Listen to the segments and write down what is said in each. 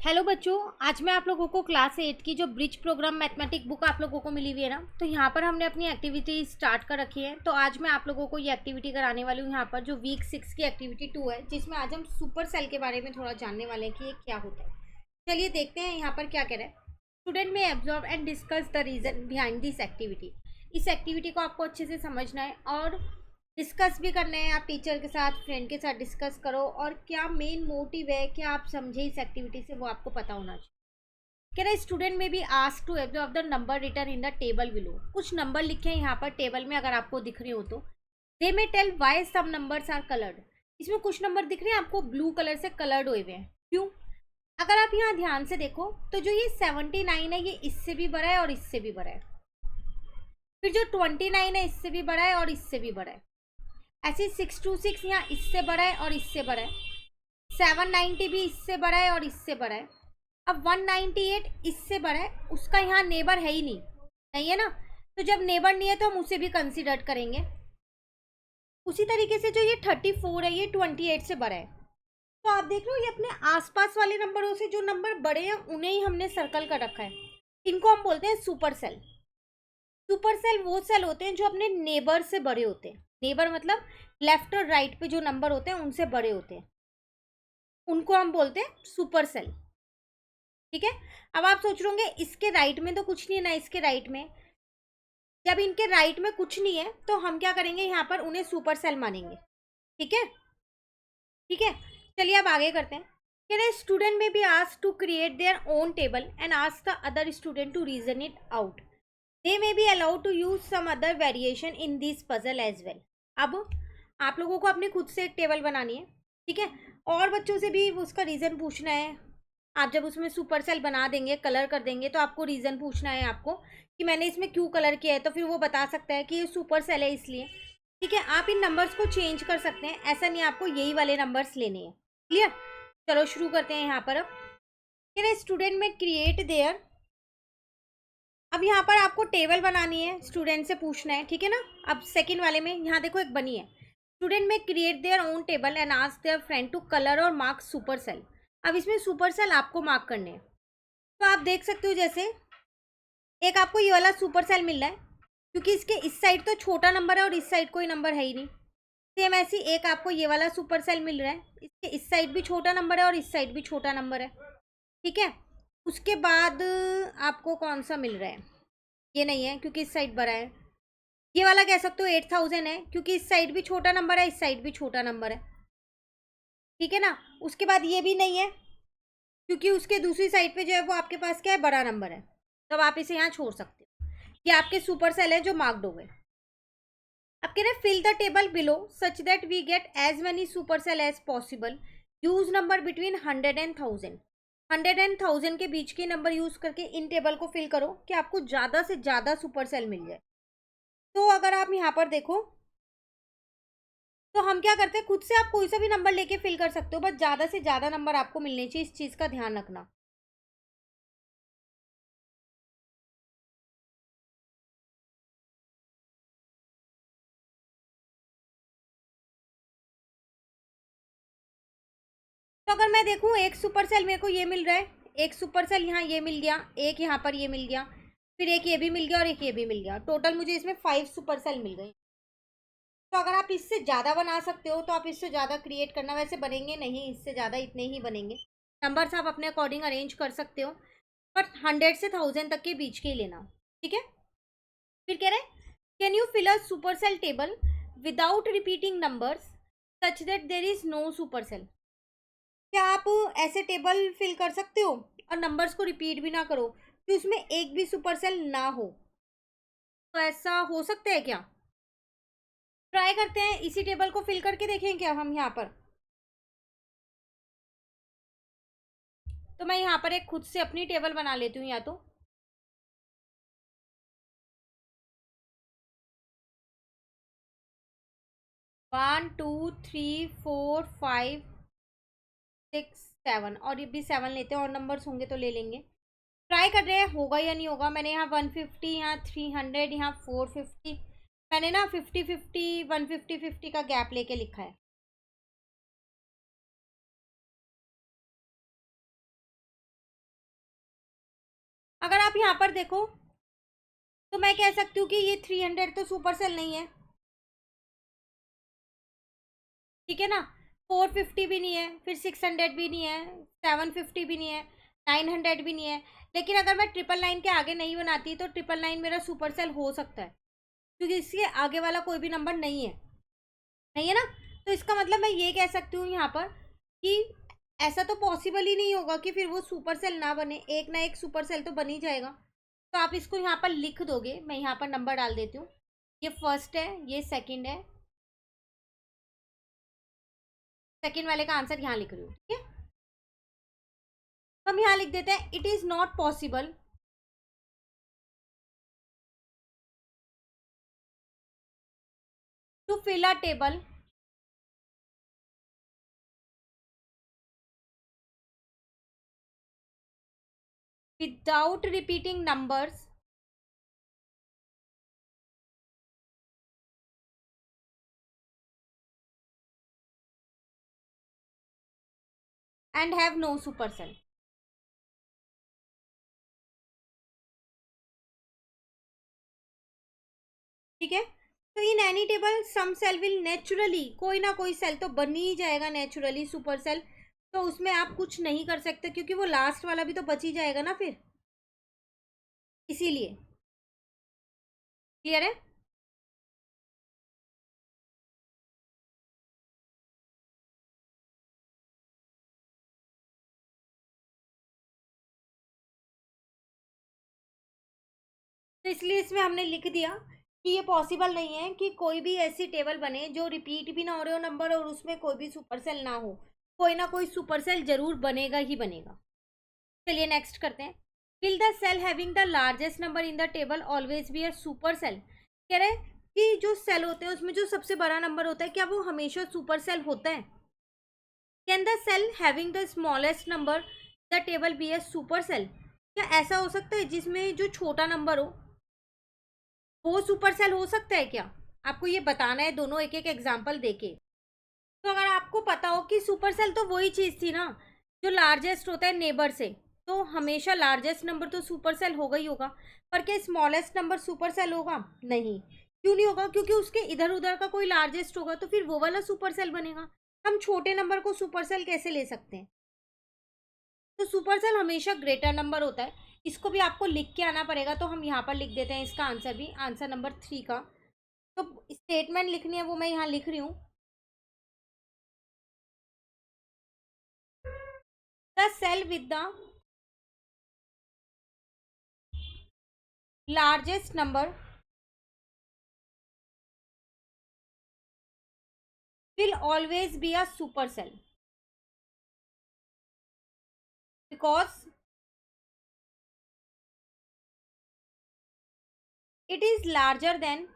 Hello बच्चों, आज मैं आप लोगों को क्लास 8 की जो ब्रिज प्रोग्राम मैथमेटिक बुक आप लोगों को मिली हुई है ना, तो यहाँ पर हमने अपनी एक्टिविटी स्टार्ट कर रखी है। तो आज मैं आप लोगों को ये एक्टिविटी कराने वाली हूँ यहाँ पर, जो वीक 6 की एक्टिविटी 2 है, जिसमें आज हम सुपर सेल के बारे में थोड़ा जानने वाले हैं कि ये क्या होता है। चलिए देखते हैं यहाँ पर क्या कह रहा है। Student may observe and discuss the reason behind this activity. इस एक्टिविटी को आपको अच्छे से समझना है और डिस्कस भी करना है। आप टीचर के साथ, फ्रेंड के साथ डिस्कस करो और क्या मेन मोटिव है, क्या आप समझे इस एक्टिविटी से, वो आपको पता होना चाहिए। कह रहे student may be ask to observe the number written in the table below. कुछ नंबर लिखे हैं यहाँ पर टेबल में, अगर आपको दिख रहे हो तो they may tell why some numbers are coloured. इसमें कुछ नंबर दिख रहे हैं आपको ब्लू कलर से कलर्ड हुए हुए हैं, क्यों? अगर आप यहाँ ध्यान से देखो तो जो ये 79 है, ये इससे भी बड़ा है और इससे भी बड़ा है। फिर जो 29 है, इससे भी बड़ा है और इससे भी बड़ा है। ऐसे 626 यहाँ इससे बड़ा है और इससे बड़ा है। 790 भी इससे बड़ा है और इससे बड़ा है। अब 198 इससे बड़ा है, उसका यहाँ नेबर है ही नहीं, नहीं है ना। तो जब नेबर नहीं है तो हम उसे भी कंसिडर करेंगे। उसी तरीके से जो ये 34 है, ये 28 से बड़ा है। तो आप देख लो, ये अपने आसपास वाले नंबरों से जो नंबर बड़े हैं उन्हें ही हमने सर्कल कर रखा है। इनको हम बोलते हैं सुपर सेल। सुपर सेल वो सेल होते हैं जो अपने नेबर से बड़े होते हैं। नेबर मतलब लेफ्ट और राइट पे जो नंबर होते हैं उनसे बड़े होते हैं, उनको हम बोलते हैं सुपर सेल। ठीक है। अब आप सोच रहे होंगे इसके राइट में तो कुछ नहीं है ना, इसके राइट में। जब इनके राइट में कुछ नहीं है तो हम क्या करेंगे, यहाँ पर उन्हें सुपर सेल मानेंगे। ठीक है, ठीक है। चलिए अब आगे करते हैं। कह रहे student may be ask to create their own table and ask the other student to reason it out. They may be allowed to use some other variation in this puzzle as well. अब आप लोगों को अपने खुद से एक table बनानी है, ठीक है, और बच्चों से भी उसका रीज़न पूछना है। आप जब उसमें सुपर सेल बना देंगे, कलर कर देंगे, तो आपको रीज़न पूछना है आपको कि मैंने इसमें क्यों कलर किया है, तो फिर वो बता सकता है कि ये सुपर सेल है इसलिए। ठीक है, आप इन नंबर्स को चेंज कर सकते हैं, ऐसा नहीं आपको यही वाले नंबर्स लेने हैं। क्लियर? चलो शुरू करते हैं यहाँ पर। अब स्टूडेंट में क्रिएट देयर। अब यहाँ पर आपको टेबल बनानी है, स्टूडेंट से पूछना है, ठीक है ना। अब सेकंड वाले में यहाँ देखो एक बनी है। Student may create their own table and ask their friend to colour और मार्क सुपर सेल। अब इसमें सुपर सेल आपको मार्क करने हैं। तो आप देख सकते हो, जैसे एक आपको ये वाला सुपर सेल मिल रहा है, क्योंकि इसके इस साइड तो छोटा नंबर है और इस साइड कोई नंबर है ही नहीं। सेम ऐसी एक आपको ये वाला सुपर सेल मिल रहा है, इसके इस साइड भी छोटा नंबर है और इस साइड भी छोटा नंबर है। ठीक है। उसके बाद आपको कौन सा मिल रहा है, ये नहीं है क्योंकि इस साइड बड़ा है। ये वाला कह सकते हो 8000 है, क्योंकि इस साइड भी छोटा नंबर है, इस साइड भी छोटा नंबर है। ठीक है ना। उसके बाद ये भी नहीं है, क्योंकि उसके दूसरी साइड पे जो है वो आपके पास क्या है, बड़ा नंबर है। तब आप इसे यहाँ छोड़ सकते हो। ये आपके सुपर सेल है जो मार्क्ड हो गए। अब कह रहे fill the table below such that we get as many super cell as possible. Use number between 100 and 1000। 100 and 1000 के बीच के नंबर यूज करके इन टेबल को फिल करो कि आपको ज़्यादा से ज़्यादा सुपर सेल मिल जाए। तो अगर आप यहाँ पर देखो तो हम क्या करते हैं, खुद से आप कोई सा भी नंबर लेके फिल कर सकते हो, बस ज़्यादा से ज़्यादा नंबर आपको मिलने चाहिए, इस चीज़ का ध्यान रखना। तो अगर मैं देखूँ एक सुपर सेल मेरे को ये मिल रहा है, एक सुपर सेल यहाँ ये मिल गया, एक यहाँ पर ये मिल गया, फिर एक ये भी मिल गया और एक ये भी मिल गया। टोटल मुझे इसमें 5 सुपर सेल मिल गए। तो अगर आप इससे ज़्यादा बना सकते हो तो आप इससे ज़्यादा क्रिएट करना, वैसे बनेंगे नहीं इससे ज़्यादा, इतने ही बनेंगे। नंबर्स आप अपने अकॉर्डिंग अरेंज कर सकते हो, बट 100 से 1000 तक के बीच के ही लेना। ठीक है। फिर कह रहे can you fill a super cell table without repeating numbers such that there is no super cell. क्या आप ऐसे टेबल फिल कर सकते हो और नंबर्स को रिपीट भी ना करो कि उसमें एक भी सुपर सेल ना हो? तो ऐसा हो सकता है क्या? ट्राई करते हैं, इसी टेबल को फिल करके देखें क्या हम यहाँ पर। तो मैं यहाँ पर एक खुद से अपनी टेबल बना लेती हूँ, या तो 1 2 3 4 5 6 7, और ये भी 7 लेते हैं, और नंबर्स होंगे तो ले लेंगे। ट्राई कर रहे हैं होगा या नहीं होगा। मैंने यहाँ 150, यहाँ 300, यहाँ 450, मैंने ना 50-50 150-50 का गैप लेके लिखा है। अगर आप यहाँ पर देखो तो मैं कह सकती हूँ कि ये 300 तो सुपर सेल नहीं है, ठीक है ना। 450 भी नहीं है, फिर 600 भी नहीं है, 750 भी नहीं है, 900 भी नहीं है। लेकिन अगर मैं 999 के आगे नहीं बनाती तो 999 मेरा सुपर सेल हो सकता है, क्योंकि इसके आगे वाला कोई भी नंबर नहीं है, नहीं है ना। तो इसका मतलब मैं ये कह सकती हूँ यहाँ पर कि ऐसा तो पॉसिबल ही नहीं होगा कि फिर वो सुपर सेल ना बने, एक ना एक सुपर सेल तो बन ही जाएगा। तो आप इसको यहाँ पर लिख दोगे, मैं यहाँ पर नंबर डाल देती हूँ। ये फर्स्ट है, ये सेकंड है, सेकंड वाले का आंसर यहाँ लिख रही हूँ, ठीक है। तो हम यहाँ लिख देते हैं, it is not possible to fill a table without repeating numbers and have no supercell। ठीक है। तो in any table some cell will naturally, कोई ना कोई सेल तो बन ही जाएगा नेचुरली सुपर सेल। तो उसमें आप कुछ नहीं कर सकते, क्योंकि वो लास्ट वाला भी तो बच ही जाएगा ना फिर, इसीलिए। क्लियर है। तो इसलिए इसमें हमने लिख दिया कि ये पॉसिबल नहीं है कि कोई भी ऐसी टेबल बने जो रिपीट भी ना हो रहे हो नंबर और उसमें कोई भी सुपर सेल ना हो, कोई ना कोई सुपर सेल जरूर बनेगा ही बनेगा। चलिए नेक्स्ट करते हैं। Will the cell having the largest number in the table always be a super cell. कह रहे हैं कि जो सेल होते हैं उसमें जो सबसे बड़ा नंबर होता है, क्या वो हमेशा सुपर सेल होता है। Can the cell having the smallest number the table be a super cell. क्या ऐसा हो सकता है जिसमें जो छोटा नंबर हो वो सुपर सेल हो सकता है क्या। आपको ये बताना है, दोनों एक एक एग्जाम्पल देके। तो अगर आपको पता हो कि सुपर सेल तो वही चीज थी ना जो लार्जेस्ट होता है नेबर से, तो हमेशा लार्जेस्ट नंबर तो सुपर सेल होगा ही होगा। पर क्या स्मॉलेस्ट नंबर सुपर सेल होगा? नहीं। क्यों नहीं होगा? क्योंकि उसके इधर उधर का कोई लार्जेस्ट होगा तो फिर वो वाला सुपर सेल बनेगा। हम छोटे नंबर को सुपर सेल कैसे ले सकते हैं? तो सुपर सेल हमेशा ग्रेटर नंबर होता है। इसको भी आपको लिख के आना पड़ेगा, तो हम यहाँ पर लिख देते हैं इसका आंसर भी, आंसर नंबर 3 का। तो स्टेटमेंट लिखनी है वो मैं यहाँ लिख रही हूँ। The cell with the largest number will always be a supercell because it is larger than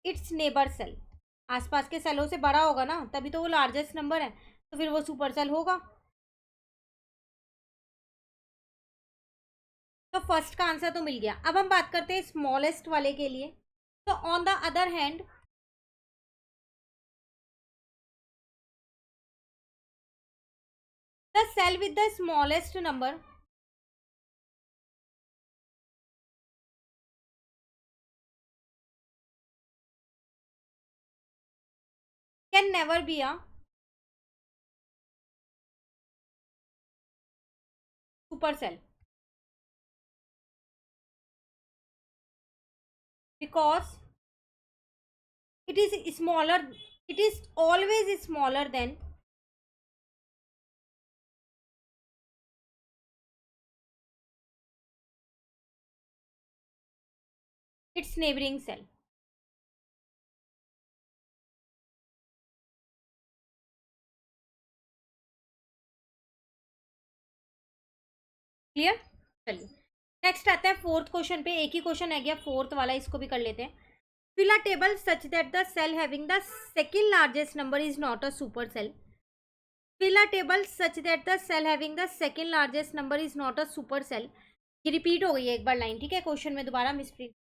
its neighbor cell। आसपास के सेलों से बड़ा होगा ना, तभी तो वो लार्जेस्ट नंबर है, तो फिर वो सुपर सेल होगा। तो फर्स्ट का आंसर तो मिल गया। अब हम बात करते हैं स्मॉलेस्ट वाले के लिए। तो on the other hand the cell with the smallest number can never be a super cell because it is smaller, it is always smaller than its neighboring cell। Clear. चलिए नेक्स्ट आता है fourth question पे। एक ही question है गया fourth वाला, इसको भी कर लेते हैं। Fill a table such that the cell having the second largest number is not a super cell. Fill a table such that the cell having the second largest number is not a super cell. ये repeat हो गई है एक बार line, ठीक है, question में दोबारा misprint.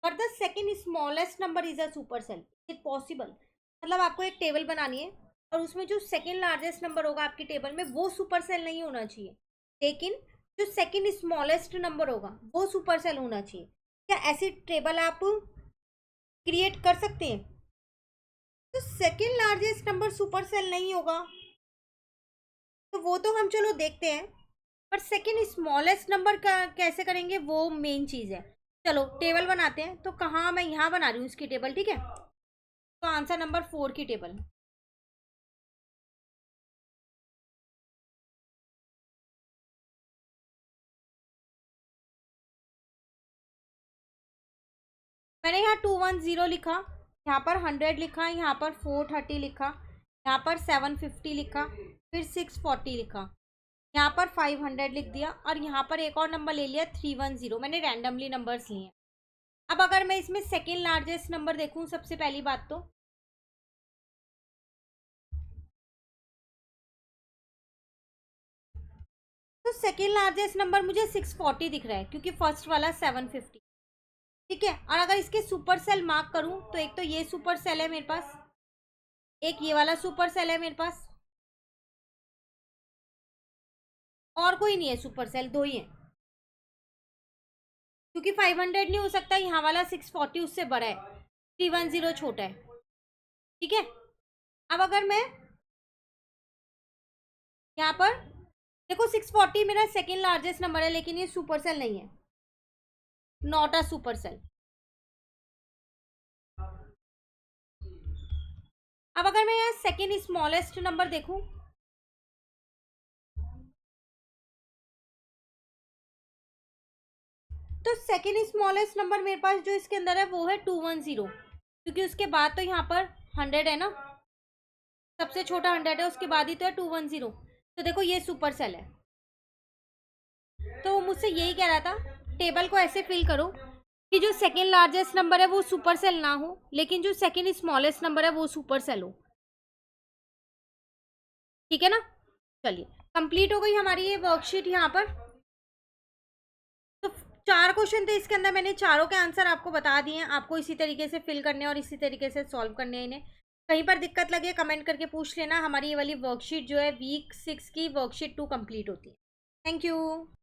But the second smallest number is a super cell, is it possible. मतलब आपको एक टेबल बनानी है और उसमें जो सेकेंड लार्जेस्ट नंबर होगा आपकी टेबल में वो सुपर सेल नहीं होना चाहिए, लेकिन जो सेकेंड स्मॉलेस्ट नंबर होगा वो सुपर सेल होना चाहिए। क्या ऐसी टेबल आप क्रिएट कर सकते हैं? तो second largest number super cell नहीं होगा तो वो तो हम चलो देखते हैं, पर सेकेंड स्मॉलेस्ट नंबर का कैसे करेंगे वो मेन चीज़ है। चलो टेबल बनाते हैं। तो कहाँ, मैं यहाँ बना रही हूँ इसकी टेबल, ठीक है। तो आंसर नंबर 4 की टेबल। मैंने यहाँ 210 लिखा, यहाँ पर 100 लिखा, यहाँ पर 430 लिखा, यहाँ पर 750 लिखा, फिर 640 लिखा, यहाँ पर 500 लिख दिया, और यहाँ पर एक और नंबर ले लिया 310। मैंने रैंडमली नंबर्स लिए हैं। अब अगर मैं इसमें सेकेंड लार्जेस्ट नंबर देखूँ, सबसे पहली बात तो सेकेंड लार्जेस्ट नंबर मुझे 640 दिख रहा है, क्योंकि फर्स्ट वाला 750, ठीक है। और अगर इसके सुपर सेल मार्क करूं तो एक तो ये सुपर सेल है मेरे पास, एक ये वाला सुपर सेल है मेरे पास, और कोई नहीं है सुपर सेल, दो ही है, क्योंकि 500 नहीं हो सकता, यहाँ वाला 640 उससे बड़ा है, 310 छोटा है, ठीक है। अब अगर मैं यहाँ पर देखो, 640 मेरा सेकेंड लार्जेस्ट नंबर है, लेकिन ये सुपर सेल नहीं है, नॉट अ सुपर सेल। अब अगर मैं यहाँ सेकेंड स्मॉलेस्ट नंबर देखूं, तो सेकेंड स्मॉलेस्ट नंबर मेरे पास जो इसके अंदर है वो है 210, क्योंकि उसके बाद तो यहाँ पर 100 है ना, सबसे छोटा 100 है, उसके बाद ही तो है 210। तो देखो ये सुपर सेल है। तो वो मुझसे यही कह रहा था, टेबल को ऐसे फिल करो कि जो सेकेंड लार्जेस्ट नंबर है वो सुपर सेल ना हो, लेकिन जो सेकेंड स्मॉलेस्ट नंबर है वो सुपर सेल हो, ठीक है ना। चलिए, कंप्लीट हो गई हमारी ये वर्कशीट। यहाँ पर तो 4 क्वेश्चन थे इसके अंदर, मैंने चारों के आंसर आपको बता दिए हैं। आपको इसी तरीके से फिल करने और इसी तरीके से सॉल्व करने हैं इन्हें। कहीं पर दिक्कत लगे कमेंट करके पूछ लेना। हमारी ये वाली वर्कशीट जो है वीक 6 की वर्कशीट 2 कंप्लीट होती है। Thank you.